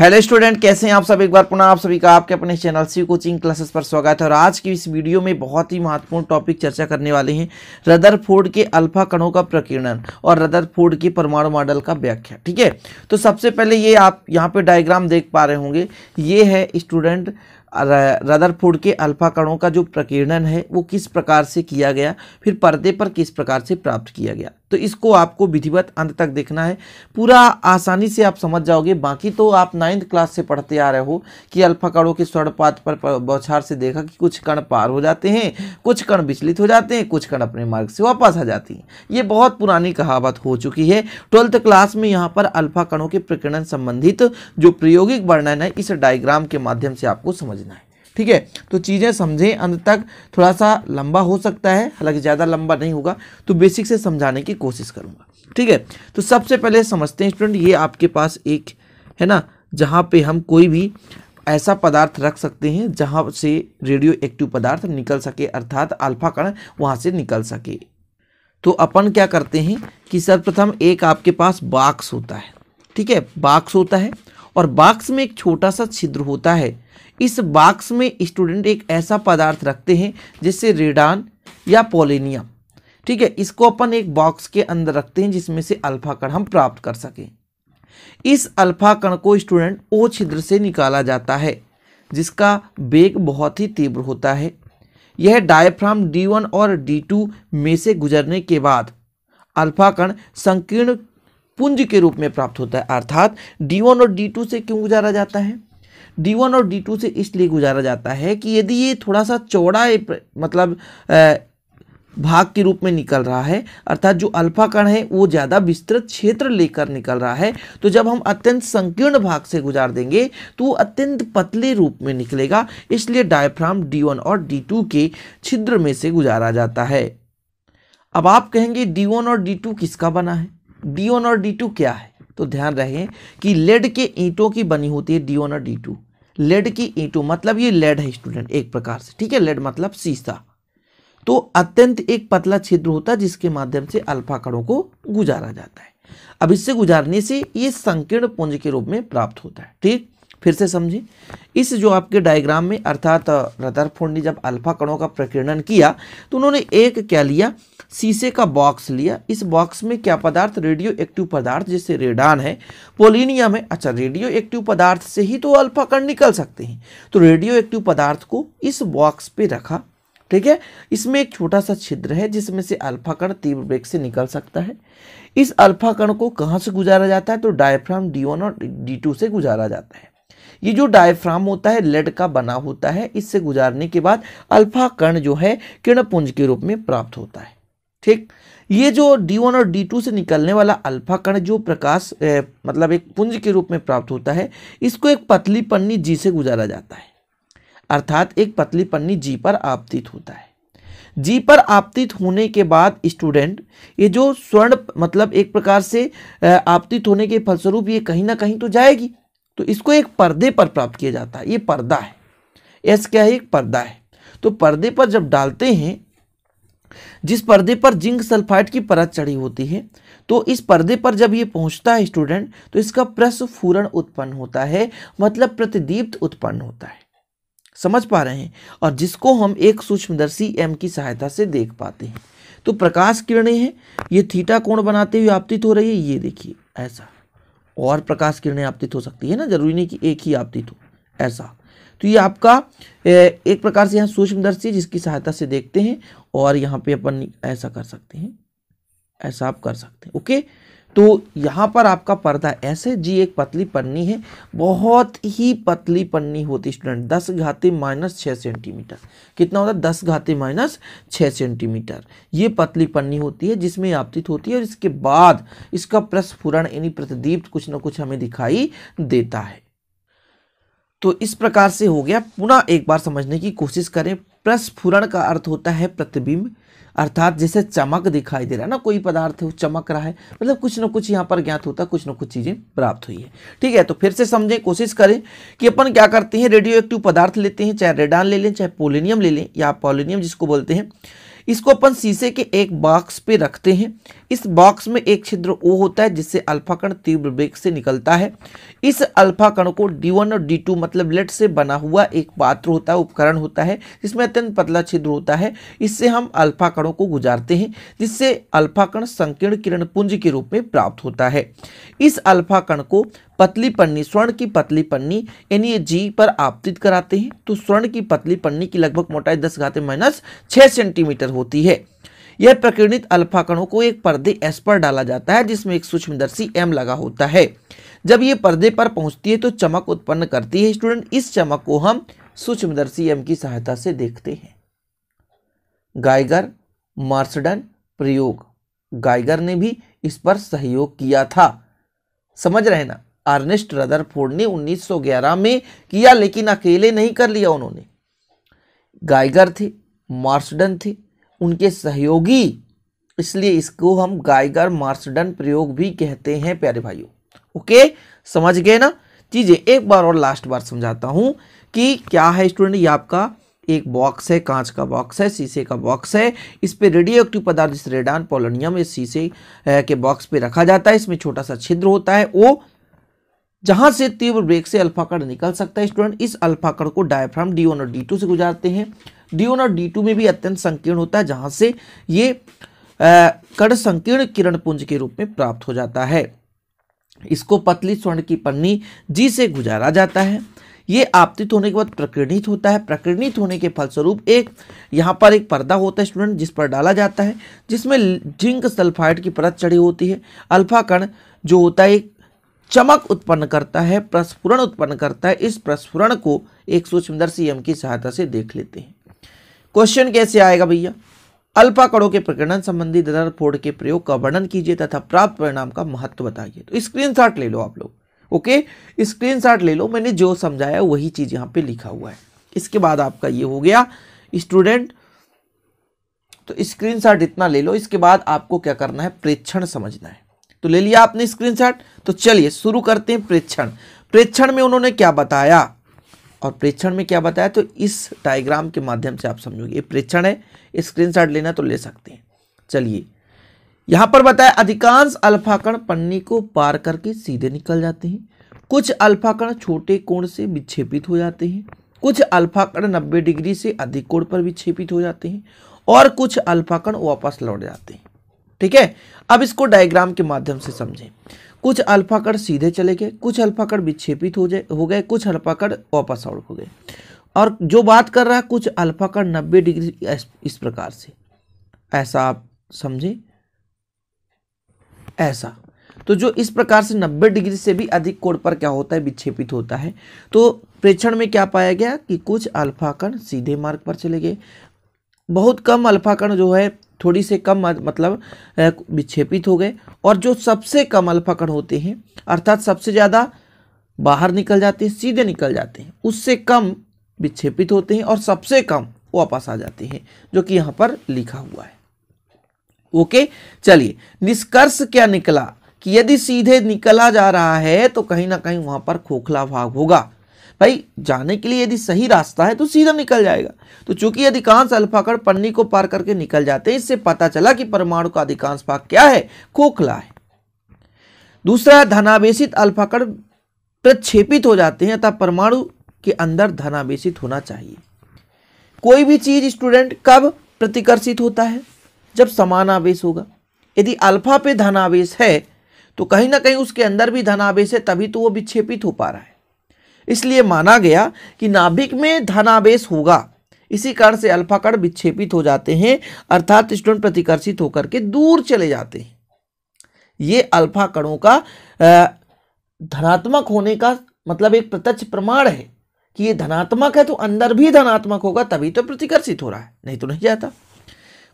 Hello student, कैसे हैं आप सब। एक बार पुनः आप सभी का आपके अपने चैनल सी कोचिंग क्लासेस पर स्वागत है। और आज की इस वीडियो में बहुत ही महत्वपूर्ण टॉपिक चर्चा करने वाले हैं, रदरफोर्ड के अल्फा कणों का प्रकीर्णन और रदरफोर्ड के परमाणु मॉडल का व्याख्या। ठीक है, तो सबसे पहले ये आप यहाँ पे डायग्राम देख पा रहे होंगे, ये है स्टूडेंट रदरफोर्ड के अल्फा कणों का जो प्रकीर्णन है वो किस प्रकार से किया गया, फिर पर्दे पर किस प्रकार से प्राप्त किया गया। तो इसको आपको विधिवत अंत तक देखना है, पूरा आसानी से आप समझ जाओगे। बाकी तो आप 9th क्लास से पढ़ते आ रहे हो कि अल्फा कणों के स्वर्णपात पर बौछार से देखा कि कुछ कण पार हो जाते हैं, कुछ कण विचलित हो जाते हैं, कुछ कण अपने मार्ग से वापस आ जाती हैं। ये बहुत पुरानी कहावत हो चुकी है। 12th क्लास में यहाँ पर अल्फा कणों के प्रकीर्णन संबंधित जो प्रायोगिक वर्णन है इस डायग्राम के माध्यम से आपको समझना है। ठीक है, तो चीज़ें समझें अंत तक। थोड़ा सा लंबा हो सकता है, हालांकि ज़्यादा लंबा नहीं होगा, तो बेसिक से समझाने की कोशिश करूंगा। ठीक है, तो सबसे पहले समझते हैं स्टूडेंट, ये आपके पास एक है ना, जहाँ पे हम कोई भी ऐसा पदार्थ रख सकते हैं जहाँ से रेडियो एक्टिव पदार्थ निकल सके, अर्थात अल्फा कण वहाँ से निकल सके। तो अपन क्या करते हैं कि सर्वप्रथम एक आपके पास बॉक्स होता है। ठीक है, बॉक्स होता है और बॉक्स में एक छोटा सा छिद्र होता है। इस बॉक्स में स्टूडेंट एक ऐसा पदार्थ रखते हैं जैसे रेडान या पोलोनियम। ठीक है, इसको अपन एक बॉक्स के अंदर रखते हैं जिसमें से अल्फा कण हम प्राप्त कर सकें। इस अल्फा कण को स्टूडेंट ओ छिद्र से निकाला जाता है जिसका वेग बहुत ही तीव्र होता है। यह डायफ्राम D1 और D2 में से गुजरने के बाद अल्फा कण संकीर्ण पुंज के रूप में प्राप्त होता है। अर्थात D1 और D2 से क्यों गुजारा जाता है? D1 और D2 से इसलिए गुजारा जाता है कि यदि ये थोड़ा सा चौड़ा मतलब भाग के रूप में निकल रहा है, अर्थात जो अल्फा कण है वो ज़्यादा विस्तृत क्षेत्र लेकर निकल रहा है, तो जब हम अत्यंत संकीर्ण भाग से गुजार देंगे तो वो अत्यंत पतले रूप में निकलेगा। इसलिए डायफ्राम D1 और D2 के छिद्र में से गुजारा जाता है। अब आप कहेंगे D1 और D2 किसका बना है? D1 और D2 क्या है? तो ध्यान रहे कि लेड के ईंटों की बनी होती है D1 और D2। लेड की ईंटों मतलब ये लेड है स्टूडेंट एक प्रकार से। ठीक है, लेड मतलब सीसा। तो अत्यंत एक पतला छिद्र होता है जिसके माध्यम से अल्फा कणों को गुजारा जाता है। अब इससे गुजारने से ये संकीर्ण पुंज के रूप में प्राप्त होता है। ठीक, फिर से समझें, इस जो आपके डायग्राम में अर्थात रदरफोर्ड ने जब अल्फा कणों का प्रकीर्णन किया तो उन्होंने एक क्या लिया, शीशे का बॉक्स लिया। इस बॉक्स में क्या पदार्थ, रेडियो एक्टिव पदार्थ जैसे रेडान है, पोलोनियम है। अच्छा, रेडियो एक्टिव पदार्थ से ही तो अल्फा कण निकल सकते हैं, तो रेडियो एक्टिव पदार्थ को इस बॉक्स पे रखा। ठीक है, इसमें एक छोटा सा छिद्र है जिसमें से अल्फा कण तीव्र वेग से निकल सकता है। इस अल्फा कण को कहाँ से गुजारा जाता है? तो डायफ्राम D1 और D2 से गुजारा जाता है। ये जो डायफ्राम होता है लेड का बना होता है, इससे गुजारने के बाद अल्फा कण जो है किरणपुंज के रूप में प्राप्त होता है। ठीक, ये जो D1 और D2 से निकलने वाला अल्फा कण जो प्रकाश मतलब एक पुंज के रूप में प्राप्त होता है, इसको एक पतली पन्नी G से गुजारा जाता है। अर्थात एक पतली पन्नी G पर आपतित होता है। G पर आपतित होने के बाद स्टूडेंट ये जो स्वर्ण मतलब एक प्रकार से आपतित होने के फलस्वरूप ये कहीं ना कहीं तो जाएगी, तो इसको एक पर्दे पर प्राप्त किया जाता है। ये पर्दा है, एस क्या है? एक पर्दा है। तो पर्दे पर जब डालते हैं, जिस पर्दे पर जिंक सल्फाइड की परत चढ़ी होती है, तो इस पर्दे पर जब ये पहुंचता है स्टूडेंट तो इसका प्रस्फुरण उत्पन्न होता है, मतलब प्रतिदीप्त उत्पन्न होता है। समझ पा रहे हैं? और जिसको हम एक सूक्ष्मदर्शी एम की सहायता से देख पाते हैं। तो प्रकाश किरणें हैं, ये थीटा कोण बनाते हुए आपतित हो रही है। ये देखिए ऐसा, और प्रकाश किरणें आपतित हो सकती है ना, जरूरी नहीं कि एक ही आपतित हो, ऐसा। तो ये आपका एक प्रकार से यहाँ सूक्ष्मदर्शी जिसकी सहायता से देखते हैं, और यहाँ पे अपन ऐसा कर सकते हैं, ऐसा आप कर सकते हैं। ओके, तो यहाँ पर आपका पर्दा ऐसे G एक पतली पन्नी है, बहुत ही पतली पन्नी होती है स्टूडेंट, 10⁻⁻6 सेंटीमीटर। कितना होता है? 10⁻⁻6 सेंटीमीटर। ये पतली पन्नी होती है जिसमें आपतित होती है, और इसके बाद इसका प्रस्फुरण यानी प्रतिदीप्त कुछ ना कुछ हमें दिखाई देता है। तो इस प्रकार से हो गया। पुनः एक बार समझने की कोशिश करें। प्रस्फुरण का अर्थ होता है प्रतिबिंब, अर्थात जैसे चमक दिखाई दे रहा है ना, कोई पदार्थ है वो चमक रहा है, मतलब कुछ ना कुछ यहाँ पर ज्ञात होता है, कुछ ना कुछ चीजें प्राप्त हुई है। ठीक है, तो फिर से समझें, कोशिश करें कि अपन क्या करते हैं, रेडियो एक्टिव पदार्थ लेते हैं, चाहे रेडान ले लें, चाहे पोलोनियम ले लें, या पोलोनियम जिसको बोलते हैं। इसको अपन शीशे के एक बॉक्स पे रखते हैं। इस बॉक्स में एक छिद्र O होता है जिससे अल्फा कण तीव्र वेग से निकलता है। इस अल्फा कण को D1 और D2 मतलब लेड से बना हुआ एक पात्र होता है, उपकरण होता है जिसमें अत्यंत पतला छिद्र होता है। इससे हम अल्फा कणों को गुजारते हैं जिससे अल्फा कण संकीर्ण किरण पुंज के रूप में प्राप्त होता है। इस अल्फा कण को पतली पन्नी, स्वर्ण की पतली पन्नी यानी G पर आपतित कराते हैं। तो स्वर्ण की पतली पन्नी की लगभग मोटाई 10⁻⁶ सेंटीमीटर होती है। यह प्रकीर्णित अल्फा कणों को एक पर्दे S पर डाला जाता है जिसमें एक सूक्ष्मदर्शी M लगा होता है। जब ये पर्दे पर पहुंचती है तो चमक उत्पन्न करती है। स्टूडेंट, इस चमक को हम सूक्ष्मदर्शी M की सहायता से देखते हैं। गाइगर मार्सडन प्रयोग, गाइगर ने भी इस पर सहयोग किया था। समझ रहे ना, अर्नेस्ट रदरफोर्ड ने 1911 में किया, लेकिन अकेले नहीं कर लिया उन्होंने। गाइगर थे, मार्सडन थे, उनके सहयोगी, इसलिए इसको हम गाइगर मार्सडन प्रयोग भी कहते हैं प्यारे भाइयों। ओके, समझ गए ना चीजें। एक बार और लास्ट बार समझाता हूं कि क्या है स्टूडेंट। ये आपका एक बॉक्स है, कांच का बॉक्स है, शीशे का बॉक्स है। इस पे रेडियो एक्टिव पदार्थ जैसे रेडान, पोलोनियम इस शीशे के बॉक्स पे रखा जाता है। इसमें छोटा सा छिद्र होता है वो, जहां से तीव्र वेग से अल्फा कण निकल सकता है। स्टूडेंट, इस अल्फा कण को डायफ्राम D1 और D2 से गुजारते हैं। D1 और D2 में भी अत्यंत संकीर्ण होता है जहां से ये कण संकीर्ण किरण पुंज के रूप में प्राप्त हो जाता है। इसको पतली स्वर्ण की पन्नी G से गुजारा जाता है। ये आपतित होने के बाद प्रकीर्णित होता है। प्रकीर्णित होने के फलस्वरूप एक यहाँ पर एक पर्दा होता है स्टूडेंट, जिस पर डाला जाता है, जिसमें जिंक सल्फाइड की परत चढ़ी होती है। अल्फा कण जो होता है एक चमक उत्पन्न करता है, प्रस्फुरण उत्पन्न करता है। इस प्रस्फुरण को एक सूक्ष्मदर्शी M की सहायता से देख लेते हैं। क्वेश्चन कैसे आएगा भैया, अल्फा कणों के प्रकीर्णन संबंधी रदरफोर्ड के प्रयोग का वर्णन कीजिए तथा प्राप्त परिणाम का महत्व बताइए। तो स्क्रीनशॉट ले लो आप लोग। ओके, स्क्रीनशॉट ले लो, मैंने जो समझाया वही चीज यहाँ पे लिखा हुआ है। इसके बाद आपका ये हो गया स्टूडेंट। तो स्क्रीनशॉट इतना ले लो। इसके बाद आपको क्या करना है, प्रेक्षण समझना है। तो ले लिया आपने स्क्रीनशॉट, तो चलिए शुरू करते हैं प्रेक्षण। प्रेक्षण में उन्होंने क्या बताया और प्रेक्षण में क्या बताया, तो इस डायग्राम के माध्यम से आप समझोगे। ये प्रेक्षण है, स्क्रीनशॉट लेना तो ले सकते हैं। चलिए, यहां पर बताया अधिकांश अल्फा कण पन्नी को पार करके सीधे निकल जाते हैं। कुछ अल्फा कण छोटे कोण से विक्षेपित हो जाते हैं। कुछ अल्फा कण 90 डिग्री से अधिक कोण पर विक्षेपित हो जाते हैं और कुछ अल्फा कण वापस लौट जाते हैं। ठीक है, अब इसको डायग्राम के माध्यम से समझें। कुछ अल्फा कण सीधे चले गए, कुछ अल्फा कण विक्षेपित हो गए, कुछ अल्फा कण वापस आउट हो गए। और जो बात कर रहा है कुछ अल्फा कण 90 डिग्री, इस प्रकार से, ऐसा आप समझे, ऐसा। तो जो इस प्रकार से 90 डिग्री से भी अधिक कोण पर क्या होता है, विक्षेपित होता है। तो प्रेक्षण में क्या पाया गया कि कुछ अल्फा कण सीधे मार्ग पर चले गए, बहुत कम अल्फा कण जो है थोड़ी से कम मतलब विक्षेपित हो गए, और जो सबसे कम अल्फा कण होते हैं अर्थात सबसे ज्यादा बाहर निकल जाते हैं, सीधे निकल जाते हैं, उससे कम विक्षेपित होते हैं और सबसे कम वापस आ जाते हैं, जो कि यहाँ पर लिखा हुआ है। ओके, चलिए निष्कर्ष क्या निकला कि यदि सीधे निकला जा रहा है तो कहीं ना कहीं वहां पर खोखला भाग होगा। भाई जाने के लिए यदि सही रास्ता है तो सीधा निकल जाएगा। तो चूंकि अधिकांश अल्फा कण पन्नी को पार करके निकल जाते हैं, इससे पता चला कि परमाणु का अधिकांश भाग क्या है, खोखला है। दूसरा, धनावेशित अल्फा कण प्रक्षेपित हो जाते हैं, अतः परमाणु के अंदर धनावेशित होना चाहिए। कोई भी चीज स्टूडेंट कब प्रतिकर्षित होता है, जब समान आवेश होगा। यदि अल्फा पे धनावेश है तो कहीं ना कहीं उसके अंदर भी धनावेश है, तभी तो वो विक्षेपित हो पा रहा है। इसलिए माना गया कि नाभिक में धनावेश होगा, इसी कारण से अल्फा कण विक्षेपित हो जाते हैं, अर्थात स्टूडेंट प्रतिकर्षित होकर के दूर चले जाते हैं। ये अल्फा कणों का धनात्मक होने का मतलब एक प्रत्यक्ष प्रमाण है कि ये धनात्मक है, तो अंदर भी धनात्मक होगा, तभी तो प्रतिकर्षित हो रहा है, नहीं तो नहीं जाता।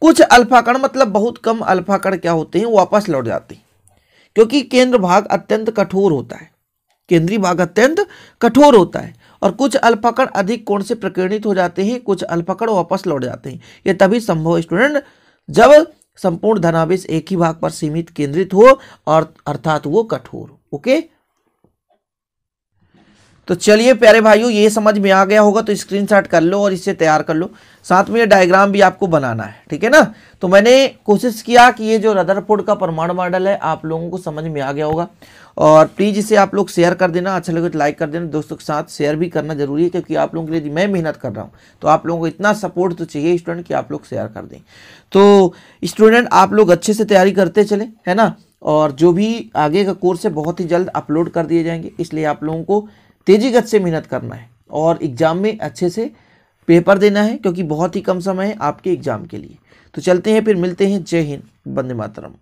कुछ अल्फा कण मतलब बहुत कम अल्फा कण क्या होते हैं, वापस लौट जाते हैं, क्योंकि केंद्र भाग अत्यंत कठोर होता है, केंद्रीय भाग अत्यंत कठोर होता है। और कुछ अल्फा कण अधिक कोण से प्रकीर्णित हो जाते हैं, कुछ अल्फा कण वापस लौट जाते हैं। यह तभी संभव है स्टूडेंट जब संपूर्ण धनावेश एक ही भाग पर सीमित केंद्रित हो और अर्थात वो कठोर हो। ओके, तो चलिए प्यारे भाइयों, ये समझ में आ गया होगा तो स्क्रीनशॉट कर लो और इसे तैयार कर लो। साथ में ये डायग्राम भी आपको बनाना है, ठीक है ना। तो मैंने कोशिश किया कि ये जो रदरफोर्ड का परमाणु मॉडल है आप लोगों को समझ में आ गया होगा। और प्लीज़ इसे आप लोग शेयर कर देना, अच्छा लगे तो लाइक कर देना, दोस्तों के साथ शेयर भी करना जरूरी है, क्योंकि आप लोगों के लिए मैं मेहनत कर रहा हूँ तो आप लोगों को इतना सपोर्ट तो चाहिए स्टूडेंट कि आप लोग शेयर कर दें। तो स्टूडेंट आप लोग अच्छे से तैयारी करते चले, है ना। और जो भी आगे का कोर्स है बहुत ही जल्द अपलोड कर दिए जाएंगे, इसलिए आप लोगों को तेजी गति से मेहनत करना है और एग्जाम में अच्छे से पेपर देना है, क्योंकि बहुत ही कम समय है आपके एग्जाम के लिए। तो चलते हैं, फिर मिलते हैं। जय हिंद, वंदे मातरम।